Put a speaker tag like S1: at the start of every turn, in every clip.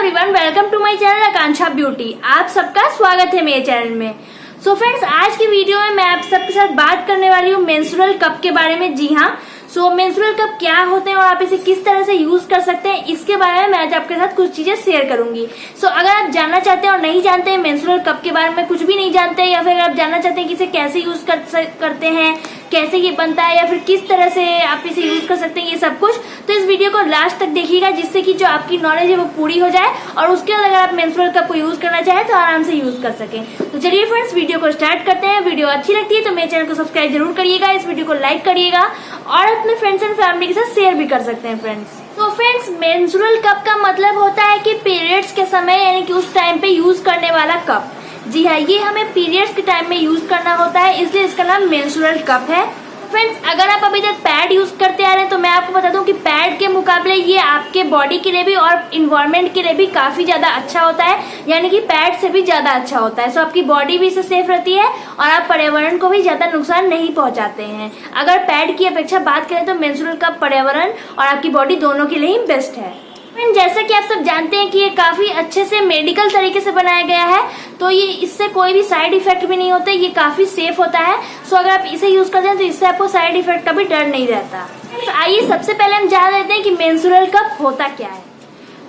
S1: Everyone, welcome to my channel Akanksha beauty. आप सबका स्वागत है मेरे चैनल में। सो फ्रेंड्स, आज की वीडियो में मैं आप सबके साथ बात करने वाली हूँ मेंस्ट्रुअल कप के बारे में। जी हाँ, सो मेंस्ट्रुअल कप क्या होते हैं और आप इसे किस तरह से यूज कर सकते हैं, इसके बारे में मैं आज आपके साथ कुछ चीजें शेयर करूंगी। सो अगर आप जानना चाहते हैं और नहीं जानते हैं मेंस्ट्रुअल कप के बारे में, कुछ भी नहीं जानते हैं, या फिर आप जानना चाहते हैं कि इसे कैसे यूज करते हैं, कैसे ये बनता है, या फिर किस तरह से आप इसे यूज कर सकते हैं, ये सब कुछ, तो इस वीडियो को लास्ट तक देखिएगा, जिससे कि जो आपकी नॉलेज है वो पूरी हो जाए और उसके बाद अगर आप मेंस्ट्रुअल कप को यूज करना चाहें तो आराम से यूज कर सकें। तो चलिए फ्रेंड्स, वीडियो को स्टार्ट करते हैं। वीडियो अच्छी लगती है तो मेरे चैनल को सब्सक्राइब जरूर करिएगा, इस वीडियो को लाइक करिएगा और अपने फ्रेंड्स एंड फैमिली के साथ शेयर भी कर सकते हैं फ्रेंड्स। तो फ्रेंड्स, मेंस्ट्रुअल कप का मतलब होता है कि पीरियड्स के समय यानी कि उस टाइम पे यूज करने वाला कप। जी हाँ, ये हमें पीरियड्स के टाइम में यूज करना होता है, इसलिए इसका नाम मेंस्ट्रुअल कप है। फ्रेंड्स, अगर आप अभी तक पैड यूज करते आ रहे हैं तो मैं आपको बता दूं कि पैड के मुकाबले ये आपके बॉडी के लिए भी और इन्वायरमेंट के लिए भी काफी ज्यादा अच्छा होता है, यानी कि पैड से भी ज्यादा अच्छा होता है। सो आपकी बॉडी भी इससे सेफ रहती है और आप पर्यावरण को भी ज्यादा नुकसान नहीं पहुंचाते हैं। अगर पैड की अपेक्षा बात करें तो मेंस्ट्रुअल कप पर्यावरण और आपकी बॉडी दोनों के लिए ही बेस्ट है। जैसा कि आप सब जानते हैं कि ये काफी अच्छे से मेडिकल तरीके से बनाया गया है, तो ये इससे कोई भी साइड इफेक्ट भी नहीं होते, ये काफी सेफ होता है। सो अगर आप इसे यूज करते हैं तो इससे आपको साइड इफेक्ट का भी डर नहीं रहता। आइए सबसे पहले हम जान लेते हैं कि मेंस्ट्रुअल कप होता क्या है।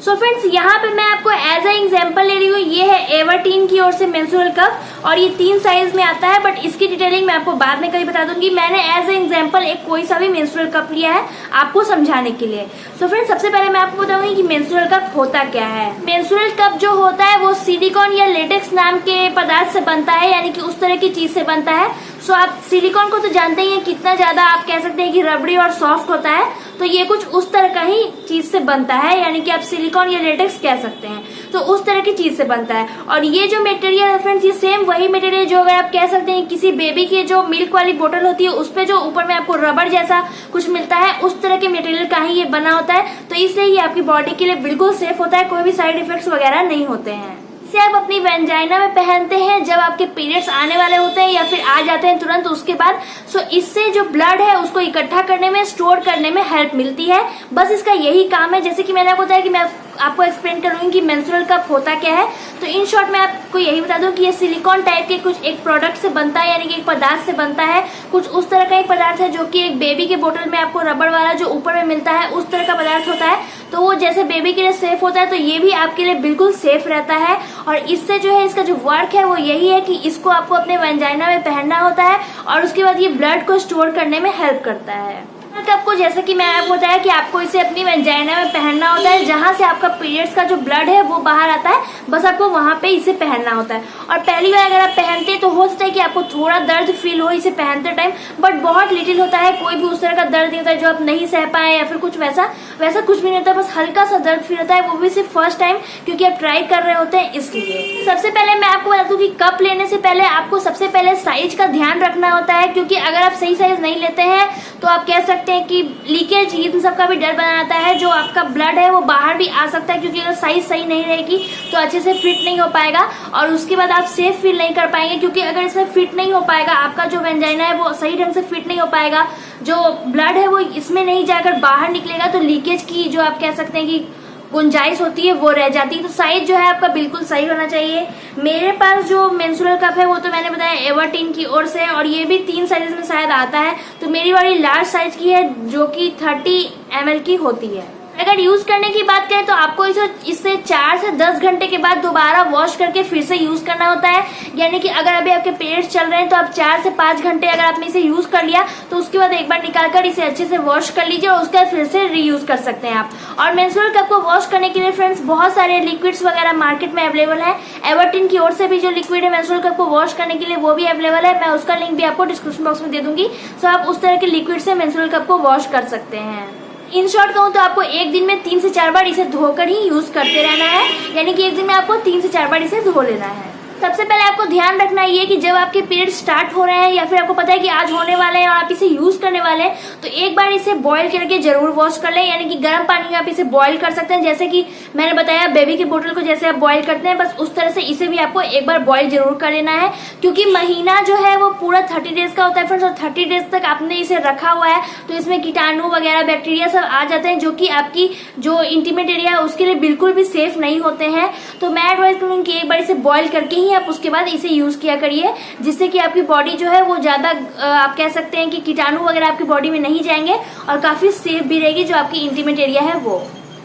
S1: सो फ्रेंड्स, यहाँ पे मैं आपको एज ए एग्जाम्पल ले रही हूँ। ये है एवर्टीन की ओर से मेंस्ट्रुअल कप और ये 3 साइज में आता है, बट इसकी डिटेलिंग मैं आपको बाद में कभी बता दूंगी। मैंने एज ए एग्जाम्पल एक कोई सा भी मेंस्ट्रुअल कप लिया है आपको समझाने के लिए। सो फ्रेंड्स, सबसे पहले मैं आपको बताऊंगी कि मेंस्ट्रुअल कप होता क्या है। मेंस्ट्रुअल कप जो होता है वो सिलिकॉन या लेटेक्स नाम के पदार्थ से बनता है, यानी कि उस तरह की चीज से बनता है। सो आप सिलिकॉन को तो जानते ही हैं कितना ज्यादा आप कह सकते हैं कि रबड़ी और सॉफ्ट होता है, तो ये कुछ उस तरह का ही चीज से बनता है, यानी कि आप सिलिकॉन या लेटेक्स कह सकते हैं, तो उस तरह की चीज से बनता है। और ये जो मटेरियल है फ्रेंड्स, ये सेम वही मटेरियल जो अगर आप कह सकते हैं किसी बेबी की जो मिल्क वाली बोतल होती है उस पे जो ऊपर में आपको रबड़ जैसा कुछ मिलता है, उस तरह के मटेरियल का ही ये बना होता है। तो इसलिए ये आपकी बॉडी के लिए बिल्कुल सेफ होता है, कोई भी साइड इफेक्ट्स वगैरह नहीं होते हैं। इसे आप अपनी वेंजाइना में पहनते हैं जब आपके पीरियड्स आने वाले होते हैं या फिर आ जाते हैं तुरंत उसके बाद। सो इससे जो ब्लड है उसको इकट्ठा करने में, स्टोर करने में हेल्प मिलती है। बस इसका यही काम है। जैसे कि मैंने आपको बताया कि मैं आपको एक्सप्लेन करूंगी कि मेंस्ट्रुअल कप होता क्या है, तो इन शॉर्ट मैं आपको यही बता दूं कि ये सिलिकॉन टाइप के कुछ एक प्रोडक्ट से बनता है, यानी कि एक पदार्थ से बनता है। कुछ उस तरह का एक पदार्थ है जो कि एक बेबी के बोतल में आपको रबड़ वाला जो ऊपर में मिलता है उस तरह का पदार्थ होता है। तो वो जैसे बेबी के लिए सेफ होता है, तो ये भी आपके लिए बिल्कुल सेफ रहता है। और इससे जो है इसका जो वर्क है वो यही है कि इसको आपको अपने वेंजाइना में पहनना होता है और उसके बाद ये ब्लड को स्टोर करने में हेल्प करता है। आपको जैसे कि मैंने आपको बताया कि आपको इसे अपनी वेंजाइना में पहनना होता है, जहां से आपका पीरियड्स का जो ब्लड है वो बाहर आता है, बस आपको वहां पे इसे पहनना होता है। और पहली बार अगर आप पहनते हैं तो हो सकता है कि आपको थोड़ा दर्द फील हो इसे पहनते टाइम, बट बहुत लिटिल होता है, कोई भी उस तरह का दर्द नहीं होता है जो आप नहीं सह पाए या फिर कुछ वैसा कुछ भी नहीं होता, बस हल्का सा दर्द फील होता है, वो भी सिर्फ फर्स्ट टाइम क्योंकि आप ट्राई कर रहे होते हैं इसलिए। सबसे पहले मैं आपको बता दूं कि कप लेने से पहले आपको सबसे पहले साइज का ध्यान रखना होता है, क्योंकि अगर आप सही साइज नहीं लेते हैं तो आप कह सकते हैं कि लीकेज इन सब का भी डर बना रहता है। जो आपका ब्लड है वो बाहर भी आ सकता है, क्योंकि अगर साइज सही नहीं रहेगी तो अच्छे से फिट नहीं हो पाएगा और उसके बाद आप सेफ फील नहीं कर पाएंगे, क्योंकि अगर इसमें फिट नहीं हो पाएगा, आपका जो वेंजाइना है वो सही ढंग से फिट नहीं हो पाएगा, जो ब्लड है वो इसमें नहीं जाकर बाहर निकलेगा, तो लीकेज की जो आप कह सकते हैं कि गुंजाइश होती है वो रह जाती है। तो साइज जो है आपका बिल्कुल सही होना चाहिए। मेरे पास जो मेंस्ट्रुअल कप है वो तो मैंने बताया एवर्टीन की ओर से, और ये भी 3 साइज में शायद आता है, तो मेरी वाली लार्ज साइज की है जो कि 30 ml की होती है। अगर यूज करने की बात करें तो आपको इससे 4 से 10 घंटे के बाद दोबारा वॉश करके फिर से यूज करना होता है। यानी कि अगर अभी आपके पीरियड्स चल रहे हैं तो आप 4 से 5 घंटे अगर आपने इसे यूज कर लिया तो उसके बाद एक बार निकालकर इसे अच्छे से वॉश कर लीजिए और उसके बाद फिर से रीयूज कर सकते हैं आप। और मेंस्ट्रुअल कप को वॉश करने के लिए फ्रेंड्स बहुत सारे लिक्विड्स वगैरह मार्केट में अवेलेबल है। एवर्टीन की ओर से भी जो लिक्विड है मेंस्ट्रुअल कप को वॉश करने के लिए वो भी अवेलेबल है, मैं उसका लिंक भी आपको डिस्क्रिप्शन बॉक्स में दे दूंगी। सो आप उस तरह के लिक्विड से मेंस्ट्रुअल कप को वॉश कर सकते हैं। इन शॉर्ट कहूँ तो आपको एक दिन में 3 से 4 बार इसे धोकर ही यूज करते रहना है, यानी कि एक दिन में आपको 3 से 4 बार इसे धो लेना है। सबसे पहले आपको ध्यान रखना ये कि जब आपके पीरियड स्टार्ट हो रहे हैं या फिर आपको पता है कि आज होने वाले हैं और आप इसे यूज करने वाले हैं, तो एक बार इसे बॉईल करके जरूर वॉश कर लें। यानी कि गर्म पानी में आप इसे बॉईल कर सकते हैं, जैसे कि मैंने बताया बेबी के बोतल को जैसे आप बॉईल करते हैं, बस उस तरह से इसे भी आपको एक बार बॉईल जरूर कर लेना है। क्योंकि महीना जो है वो पूरा 30 डेज का होता है फ्रेंड्स, और 30 डेज तक आपने इसे रखा हुआ है तो इसमें कीटाणु वगैरह बैक्टीरिया सब आ जाते हैं, जो कि आपकी जो इंटीमेट एरिया है उसके लिए बिल्कुल भी सेफ नहीं होते हैं। तो मैं एडवाइस करूंगी कि एक बार इसे बॉईल करके ही आप उसके बाद इसे यूज किया करिए, जिससे कि आपकी बॉडी जो है वो ज्यादा आप कह सकते हैं कि कीटाणु वगैरह आपकी बॉडी में नहीं जाएंगे और काफी सेफ भी रहेगी जो आपकी इंटीमेट एरिया है वो।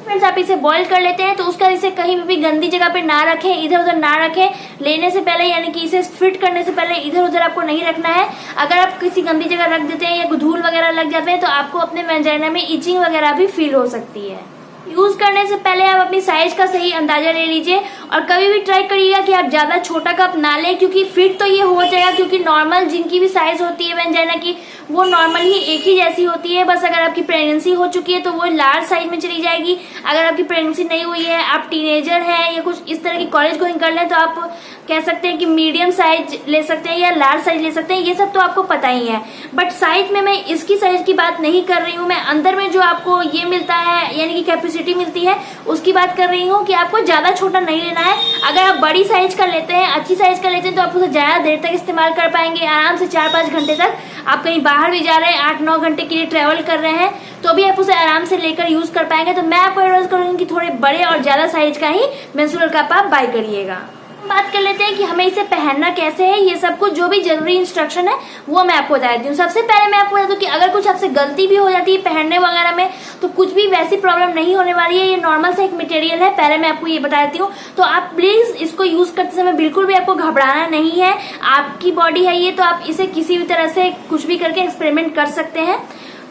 S1: फ्रेंड्स आप इसे बॉईल कर लेते हैं तो उसका इसे कहीं भी गंदी जगह पे ना रखें, इधर उधर ना रखें। लेने से पहले यानी कि इसे फिट करने से पहले इधर उधर आपको नहीं रखना है। अगर आप किसी गंदी जगह रख देते हैं या धूल वगैरह लग जाते हैं तो आपको अपने वेजाइना में इचिंग वगैरह भी फील हो सकती है। यूज करने से पहले आप अपनी साइज का सही अंदाजा ले लीजिए और कभी भी ट्राई करिएगा कि आप ज्यादा छोटा कप ना लें, क्योंकि फिट तो ये हो जाएगा, क्योंकि नॉर्मल जिनकी भी साइज होती है वेजाइना की वो नॉर्मल ही एक ही जैसी होती है। बस अगर आपकी प्रेगनेंसी हो चुकी है तो वो लार्ज साइज में चली जाएगी। अगर आपकी प्रेगनेंसी नहीं हुई है, आप टीनेजर हैं या कुछ इस तरह की कॉलेज गोइंग कर लें, तो आप कह सकते हैं कि मीडियम साइज ले सकते हैं या लार्ज साइज ले सकते हैं। ये सब तो आपको पता ही है, बट साइज में मैं इसकी साइज की बात नहीं कर रही हूँ। मैं अंदर में जो आपको ये मिलता है यानी कि कैपेसिटी मिलती है उसकी बात कर रही हूँ कि आपको ज्यादा छोटा नहीं लेना है। अगर आप बड़ी साइज का लेते हैं, अच्छी साइज का लेते हैं, तो आप उसे ज्यादा देर तक इस्तेमाल कर पाएंगे। आराम से 4-5 घंटे तक आप कहीं बाहर भी जा रहे हैं, 8-9 घंटे के लिए ट्रेवल कर रहे हैं, तो भी आप उसे आराम से लेकर यूज कर पाएंगे। तो मैं आपको एडवाइस करूंगी कि थोड़े बड़े और ज्यादा साइज का ही मेंस्ट्रुअल कप आप बाय करिएगा। बात कर लेते हैं कि हमें इसे पहनना कैसे है। ये सब कुछ जो भी जरूरी इंस्ट्रक्शन है वो मैं आपको बता देती हूँ। सबसे पहले मैं आपको बता दूं कि अगर कुछ आपसे गलती भी हो जाती है पहनने वगैरह में तो कुछ भी वैसी प्रॉब्लम नहीं होने वाली है। ये नॉर्मल सा एक मटेरियल है, पहले मैं आपको ये बता देती हूँ। तो आप प्लीज इसको यूज करते समय बिल्कुल भी आपको घबराना नहीं है। आपकी बॉडी है ये, तो आप इसे किसी भी तरह से कुछ भी करके एक्सपेरिमेंट कर सकते हैं।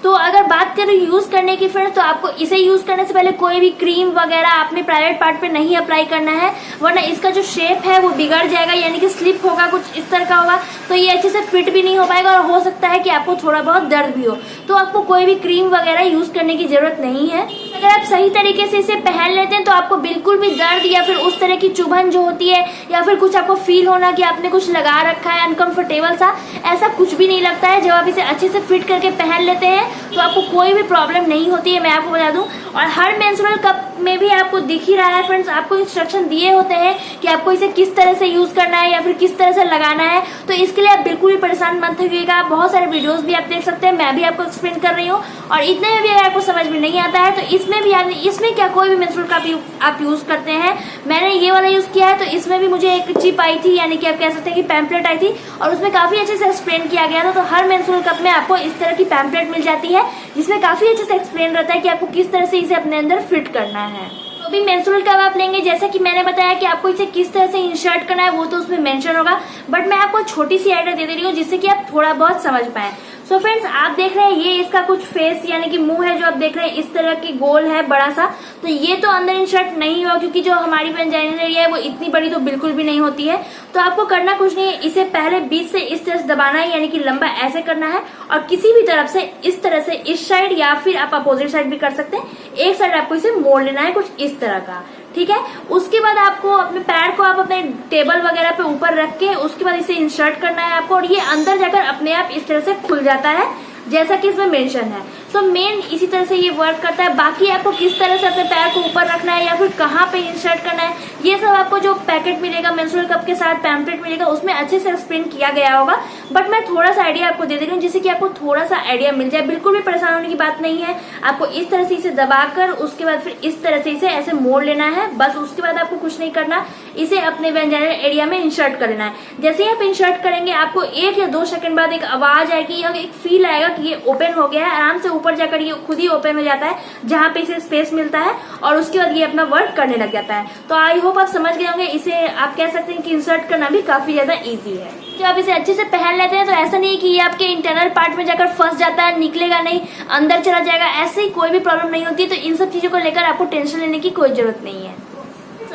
S1: तो अगर बात करें यूज करने की फ्रेंड्स, तो आपको इसे यूज करने से पहले कोई भी क्रीम वगैरह अपने प्राइवेट पार्ट पे नहीं अप्लाई करना है, वरना इसका जो शेप है वो बिगड़ जाएगा, यानी कि स्लिप होगा, कुछ इस तरह का होगा, तो ये अच्छे से फिट भी नहीं हो पाएगा और हो सकता है कि आपको थोड़ा बहुत दर्द भी हो। तो आपको कोई भी क्रीम वगैरह यूज करने की जरूरत नहीं है। अगर आप सही तरीके से इसे पहन लेते हैं तो आपको बिल्कुल भी दर्द या फिर उस तरह की चुभन जो होती है या फिर कुछ आपको फील होना कि आपने कुछ लगा रखा है अनकंफर्टेबल सा, ऐसा कुछ भी नहीं लगता है। जब आप इसे अच्छे से फिट करके पहन लेते हैं तो आपको कोई भी प्रॉब्लम नहीं होती है, मैं आपको बता दूं। और हर मेंस्ट्रुअल कप में भी आपको दिख ही रहा है फ्रेंड्स, आपको इंस्ट्रक्शन दिए होते हैं कि आपको इसे किस तरह से यूज करना है या फिर किस तरह से लगाना है। तो इसके लिए आप बिल्कुल भी परेशान मत होइएगा। बहुत सारे वीडियोस भी आप देख सकते हैं, मैं भी आपको एक्सप्लेन कर रही हूँ। और इतने में भी अगर आपको समझ में नहीं आता है तो इसमें भी इसमें क्या कोई भी मेंस्ट्रुअल कप आप यूज करते हैं, मैंने ये वाला यूज किया है, तो इसमें भी मुझे एक चिप आई थी, यानी कि आप कह सकते हैं कि पैम्पलेट आई थी और उसमें काफी अच्छे से एक्सप्लेन किया गया था। तो हर मेंस्ट्रुअल कप में आपको इस तरह की पैम्पलेट मिल जाती है जिसमें काफी अच्छे से एक्सप्लेन रहता है कि आपको किस तरह से इसे अपने अंदर फिट करना है। तो भी मेंस्ट्रुअल कप आप लेंगे, जैसा कि मैंने बताया कि आपको इसे किस तरह से इंसर्ट करना है वो तो उसमें मेंशन होगा, बट मैं आपको छोटी सी आइडिया दे रही हूँ जिससे कि आप थोड़ा बहुत समझ पाए। सो फ्रेंड्स आप देख रहे हैं ये इसका कुछ फेस यानी कि मुंह है जो आप देख रहे हैं, इस तरह की गोल है बड़ा सा। तो ये तो अंदर इंसर्ट नहीं हुआ क्योंकि जो हमारी वेजाइनल एरिया है वो इतनी बड़ी तो बिल्कुल भी नहीं होती है। तो आपको करना कुछ नहीं है, इसे पहले बीच से इस तरह से दबाना है, यानी कि लंबा ऐसे करना है और किसी भी तरफ से इस तरह से इस साइड या फिर आप अपोजिट साइड भी कर सकते हैं, एक साइड आपको इसे मोड़ लेना है कुछ इस तरह का, ठीक है। उसके बाद आपको अपने पैर को आप अपने टेबल वगैरह पे ऊपर रख के उसके बाद इसे इंसर्ट करना है आपको, और ये अंदर जाकर अपने आप इस तरह से खुल जाता है जैसा कि इसमें मेंशन है। सो मेन इसी तरह से ये वर्क करता है। बाकी आपको किस तरह से अपने पैर को ऊपर रखना है या फिर कहाँ पे इंसर्ट करना है, ये सब आपको जो पैकेट मिलेगा मेंस्ट्रुअल कप के साथ पैम्पलेट मिलेगा उसमें अच्छे से एक्सप्लेन किया गया होगा। बट मैं थोड़ा सा आइडिया आपको दे रही हूँ जिससे कि आपको थोड़ा सा आइडिया मिल जाए। बिल्कुल भी परेशान होने की बात नहीं है। आपको इस तरह से इसे दबाकर उसके बाद फिर इस तरह से इसे ऐसे मोड़ लेना है, बस। उसके बाद आपको कुछ नहीं करना, इसे अपने वेजाइनल एरिया में इंसर्ट कर लेना है। जैसे ही आप इंसर्ट करेंगे आपको 1 या 2 सेकंड बाद एक आवाज आएगी या एक फील आएगा कि ये ओपन हो गया है। आराम से ऊपर जाकर ये खुद ही ओपन हो जाता है जहां पे इसे स्पेस मिलता है और उसके बाद ये अपना वर्क करने लग जाता है। तो आई होप आप समझ गए होंगे। इसे आप कह सकते हैं कि इंसर्ट करना भी काफी ज्यादा इजी है। जब आप इसे अच्छे से पहन लेते हैं तो ऐसा नहीं है कि ये आपके इंटरनल पार्ट में जाकर फंस जाता है, निकलेगा नहीं, अंदर चला जाएगा, ऐसे ही कोई भी प्रॉब्लम नहीं होती है। तो इन सब चीजों को लेकर आपको टेंशन लेने की कोई जरूरत नहीं है।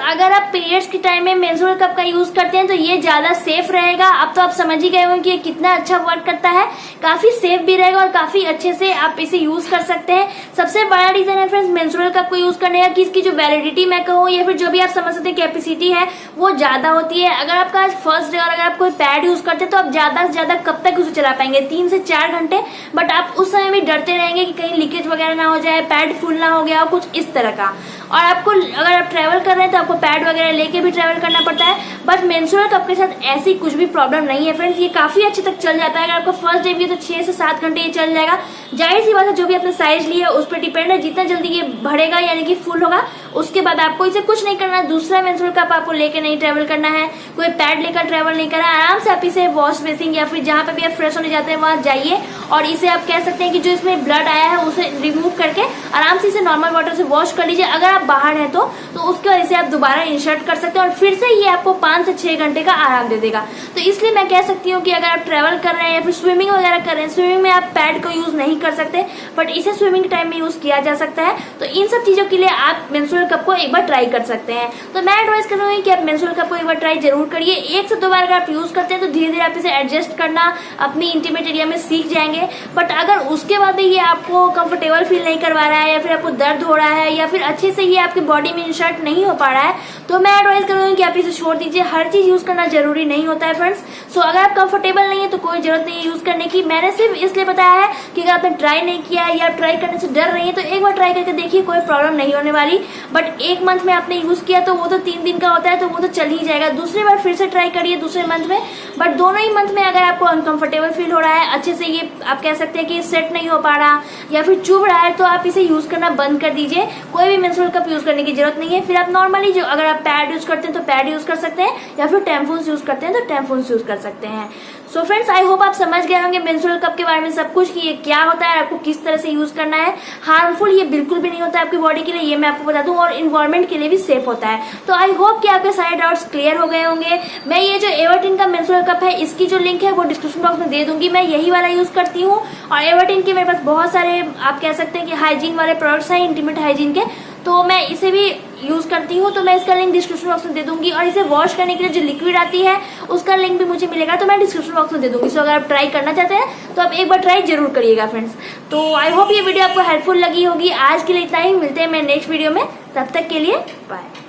S1: अगर आप पीरियड्स के टाइम में मेंस्ट्रुअल कप का यूज करते हैं तो ये ज्यादा सेफ रहेगा। अब तो आप समझ ही गए होंगे कि ये कितना अच्छा वर्क करता है, काफी सेफ भी रहेगा और काफी अच्छे से आप इसे यूज कर सकते हैं। सबसे बड़ा रीजन है फ्रेंड्स मेंस्ट्रुअल कप को यूज करने का कि इसकी जो वैलिडिटी मैं कहूँ या फिर जो भी आप समझ सकते हैं कैपेसिटी है वो ज्यादा होती है। अगर आपका आज फर्स्ट डे और अगर आप कोई पैड यूज करते हैं तो आप ज्यादा से ज्यादा कब तक उसे चला पाएंगे, 3 से 4 घंटे। बट आप उस समय भी डरते रहेंगे कि कहीं लीकेज वगैरह ना हो जाए, पैड फुल ना हो गया, कुछ इस तरह का। और आपको अगर आप ट्रैवल कर रहे हैं तो आपको पैड वगैरह लेके भी ट्रैवल करना पड़ता है। बट मेंस्ट्रुअल कप के साथ ऐसी कुछ भी प्रॉब्लम नहीं है फ्रेंड्स, ये काफी अच्छे तक चल जाता है। अगर आपको फर्स्ट डे भी है तो 6 से 7 घंटे ये चल जाएगा। जाहिर सी बात है जो भी आपने साइज लिया है उस पर डिपेंड है, जितना जल्दी ये बढ़ेगा यानी कि फुल होगा उसके बाद आपको इसे कुछ नहीं करना है। दूसरा मेंस्ट्रुअल कप आपको लेके नहीं ट्रैवल करना है, कोई पैड लेकर ट्रैवल नहीं करना है। आराम से आप इसे वॉश बेसिन या फिर जहाँ पे भी आप फ्रेश होने जाते हैं वहां जाइए और इसे आप कह सकते हैं कि जो इसमें ब्लड आया है उसे रिमूव करके आराम से इसे नॉर्मल वाटर से वॉश कर लीजिए। अगर आप बाहर हैं तो उसके बाद इसे आप दोबारा इंसर्ट कर सकते हैं और फिर से ये आपको 5 से 6 घंटे का आराम दे देगा। तो इसलिए मैं कह सकती हूँ कि अगर आप ट्रैवल कर रहे हैं या फिर स्विमिंग वगैरह कर रहे हैं, स्विमिंग में आप पैड को यूज नहीं कर सकते बट इसे स्विमिंग टाइम में यूज किया जा सकता है। तो इन सब चीजों के लिए आप मेंस्ट्रुअल कप को एक बार ट्राई कर सकते हैं। तो मैं एडवाइस करूंगी कि आप मेंस्ट्रुअल कप को एक बार ट्राई जरूर करिए। 1 से 2 बार अगर आप यूज करते हैं तो धीरे धीरे आप इसे एडजस्ट करना अपनी इंटीमेट एरिया में सीख जाएंगे। बट अगर उसके बाद भी ये आपको कंफर्टेबल फील नहीं करवा रहा है या फिर आपको दर्द हो रहा है या फिर अच्छे से ये आपकी बॉडी में इंसर्ट नहीं हो पा रहा है तो मैं एडवाइस करूंगी कि आप इसे छोड़ दीजिए। हर चीज यूज करना जरूरी नहीं होता है फ्रेंड्स। सो अगर आप कंफर्टेबल नहीं है तो कोई जरूरत नहीं है यूज करने की। मैंने सिर्फ इसलिए बताया है कि अगर आपने ट्राई नहीं किया है या आप ट्राई करने से डर रही है तो एक बार ट्राई करके देखिए, कोई प्रॉब्लम नहीं होने वाली। बट 1 मंथ में आपने यूज किया तो वो तो 3 दिन का होता है तो वो तो चल ही जाएगा। दूसरी बार फिर से ट्राई करिए दूसरे मंथ में। बट दोनों ही मंथ में अगर आपको अनकंफर्टेबल फील हो रहा है, अच्छे से ये आप कह सकते हैं कि सेट नहीं हो पा रहा या फिर चुभ रहा है तो आप इसे यूज करना बंद कर दीजिए। कोई भी मेंस्ट्रुअल कप यूज करने की जरूरत नहीं है। फिर आप नॉर्मली जो अगर आप पैड यूज करते हैं तो पैड यूज कर सकते हैं या फिर टैम्पून्स यूज करते हैं तो टैम्पून्स यूज कर सकते हैं। सो फ्रेंड्स आई होप आप समझ गए होंगे मेंस्ट्रुअल कप के बारे में सब कुछ कि ये क्या होता है, आपको किस तरह से यूज करना है। हार्मफुल ये बिल्कुल भी नहीं होता है आपकी बॉडी के लिए, ये मैं आपको बता दूं, और इन्वायरमेंट के लिए भी सेफ होता है। तो आई होप कि आपके सारे डाउट्स क्लियर हो गए होंगे। मैं ये जो एवर्टिन का मेंस्ट्रुअल कप है इसकी जो लिंक है वो डिस्क्रिप्शन बॉक्स में दे दूंगी। मैं यही वाला यूज करती हूँ और एवर्टिन के मेरे पास बहुत सारे आप कह सकते हैं कि हाइजीन वाले प्रोडक्ट्स हैं, इंटीमेट हाइजीन के, तो मैं इसे भी यूज करती हूँ। तो मैं इसका लिंक डिस्क्रिप्शन बॉक्स में दे दूंगी और इसे वॉश करने के लिए जो लिक्विड आती है उसका लिंक भी मुझे मिलेगा तो मैं डिस्क्रिप्शन बॉक्स में दे दूंगी। सो अगर आप ट्राई करना चाहते हैं तो आप एक बार ट्राई जरूर करिएगा फ्रेंड्स। तो आई होप ये वीडियो आपको हेल्पफुल लगी होगी। आज के लिए इतना ही, मिलते हैं मैं नेक्स्ट वीडियो में, तब तक के लिए बाय।